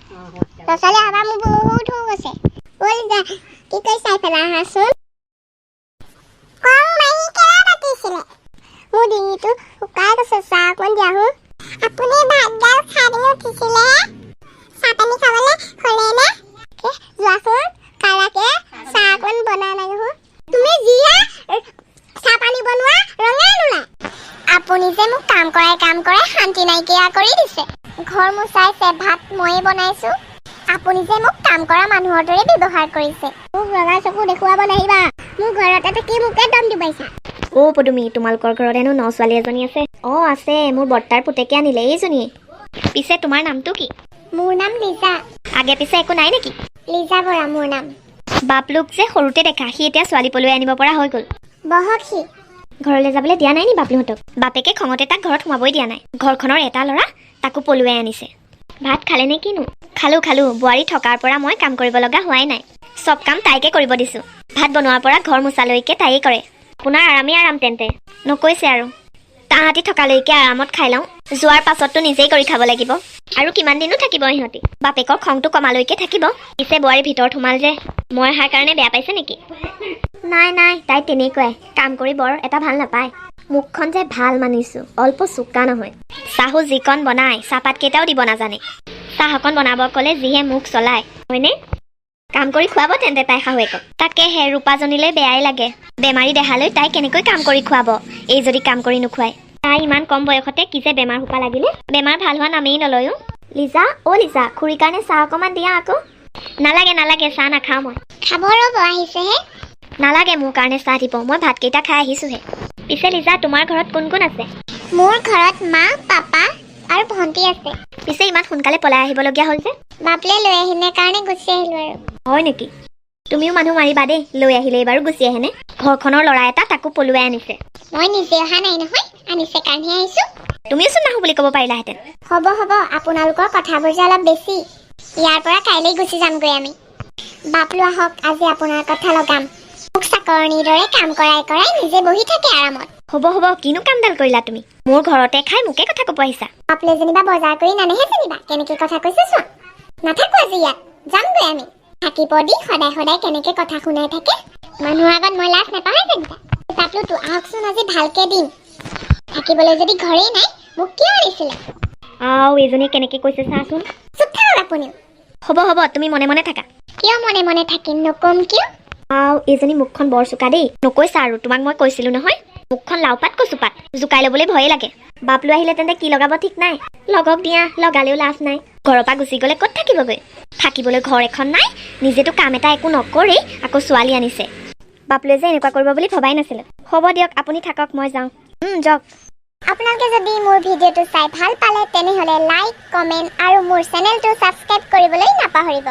ল'ৰা-ছোৱালী আমাৰ মোৰ বহুত হৈ গৈছে ব'ল যা কি কৈ চাই পেলাই আহাচোন কম মাৰি কেৰা পাতিছিলে মোৰ ডিঙিটো শুকাই গৈছে চাহ অকণ দিয়াহো আপুনি ভাতগাল খাই পিনি উঠিছিলে চাহ পানী খাবলৈ হ'লে নে যোৱাচোন কাৰাকে চাহ অকণ বনাই নাই নহয় তুমি যিহে চাহ পানী বনোৱা ৰঙাই নোলায় আপুনি যে মোক কাম কৰাই শান্তি নাইকিয়া কৰি দিছে ঘৰ মুচাইছে ভাত ময়ে বনাইছো আপুনি যে মোক কাম কৰা মানুহৰ দৰে ব্যৱহাৰ কৰিছে মোক ৰঙা চকু দেখুৱাব নাহিবা মোৰ ঘৰতে থাকি মোকে দম দিবাইছা পদুমী তোমালোকৰ ঘৰত হেনো ন ছোৱালী এজনী আছে আছে মোৰ বৰ্তাৰ পুতেকে আনিলে এইজনী পিছে তোমাৰ নামটো কি মোৰ নাম লিজা আগে পিছে একো নাই নেকি লিজা বৰা মোৰ নাম বাপলোক যে সৰুতে দেখা সি এতিয়া ছোৱালী পলুৱাই আনিব পৰা হৈ গ'ল বহক সি ঘৰলৈ যাবলৈ দিয়া নাই নি বাপলোহঁতক বাপেকে খঙতে তাক ঘৰত সোমাবই দিয়া নাই ঘৰখনৰ এটা ল'ৰা তাকো পলুৱাই আনিছে ভাত খালে নে কিনো খালো বোৱাৰী থকাৰ পৰা মই কাম কৰিব লগা হোৱাই নাই চব কাম তাইকে কৰিব দিছো ভাত বনোৱাৰ পৰা ঘৰ মোচালৈকে তাইয়ে কৰে আপোনাৰ আৰাম তেন্তে নকৈছে আৰু তাহাঁতি থকালৈকে আৰামত খাই লওঁ যোৱাৰ পাছততো নিজেই কৰি খাব লাগিব আৰু কিমান দিনো থাকিব সিহঁতি বাপেকৰ খংটো কমালৈকে থাকিব পিছে বোৱাৰী ভিতৰত সোমাল যে মই অহাৰ কাৰণে বেয়া পাইছে নেকি নাই তাই তেনেকুৱাই কাম কৰি বৰ এটা ভাল নাপায় মুখখন যে ভাল মানিছো অল্প চোকা নহয় চাহো যিকণ বনাই চাহপাত কেইটাও দিব নাজানে চাহ অকণ বনাব ক'লে যিহে মুখ চলায় হয়নে কাম কৰি খুৱাব তেন্তে তাই শাহুৱেকক তাকেহে ৰূপাজনীলৈ বেয়াই লাগে বেমাৰী দেহালৈ তাই কেনেকৈ কাম কৰি খুৱাব এই যদি কাম কৰি নোখোৱায় তাই ইমান কম বয়সতে কি যে বেমাৰ সোপা লাগিলে বেমাৰ ভাল হোৱা নামেই নলয়ো লিজা খুৰীৰ কাৰণে চাহ অকণমান দিয়া আকৌ নালাগে চাহ নাখাওঁ মই খাব ৰ'ব আহিছেহে নালাগে মোৰ কাৰণে চাহ দিব মই ভাতকেইটা খাই আহিছোহে পিছে লিজা তোমাৰ ঘৰত কোন কোন আছে মোৰ ঘৰত মা পাপা আৰু ভণ্টি আছে পিছে ইমান সোনকালে পলাই আহিবলগীয়া হ'ল যে বাপলে লৈ আহিলে কাৰণে গুচি আহিলো আৰু হয় নেকি তুমিও মানুহ মাৰিবা দেই লৈ আহিলে এইবাৰো গুচি আহেনে ঘৰখনৰ ল'ৰা এটা তাকো পলুৱাই আনিছে মই নিজে অহা নাই নহয় আনিছে কাৰণেহে আহিছো তুমিওচোন নাহো বুলি ক'ব পাৰিলাহেঁতেন হ'ব আপোনালোকৰ কথাবোৰ যে অলপ বেছি ইয়াৰ পৰা কাইলৈ গুচি যামগৈ আমি বাপলো আহক আজি আপোনাৰ কথা লগাম মোক চাকৰণিৰ দৰে কাম কৰাই নিজে বহি থাকে আৰামত হ'ব কিনো কামডাল কৰিলা তুমি মোৰ ঘৰতে খাই মোকে কথা ক'ব আহিছা বাপলে যেনিবা বজাৰ কৰি নানেহে যেনিবা কেনেকে কথা কৈছে চোৱা নাথাকো আজি ইয়াত যামগৈ আমি থাকিব দি সদায় কেনেকে কথা শুনাই থাকে মানুহৰ আগত মই লাজ নাপাওঁ যেনিবা বাপলোতো আহকচোন আজি ভালকে দিম থাকিবলৈ যদি ঘৰেই নাই মোক কিয় আনিছিলে এইজনী কেনেকে কৈছে চাচোন চুপ থাকক আপুনিও হ'ব তুমি মনে মনে থাকা কিয় মনে থাকিম নকম কিয় এইজনী মুখখন বৰ চোকা দেই নকৈছা আৰু তোমাক মই কৈছিলো নহয় মুখখন লাওপাত কচুপাত জোকাই ল'বলৈ ভয়ে লাগে বাপলো আহিলে তেন্তে কি লগাব ঠিক নাই লগক দিয়া লগালেও লাভ নাই ঘৰৰ পৰা গুচি গ'লে ক'ত থাকিবগৈ থাকিবলৈ ঘৰ এখন নাই নিজেতো কাম এটা একো নকৰেই আকৌ ছোৱালী আনিছে বাপলোৱে যে এনেকুৱা কৰিব বুলি ভবাই নাছিলে হ'ব দিয়ক আপুনি থাকক মই যাওঁ যাওক আপোনালোকে যদি মোৰ ভিডিঅ'টো চাই ভাল পালে তেনেহ'লে লাইক কমেণ্ট আৰু মোৰ চেনেলটো ছাবস্ক্ৰাইব কৰিবলৈ নাপাহৰিব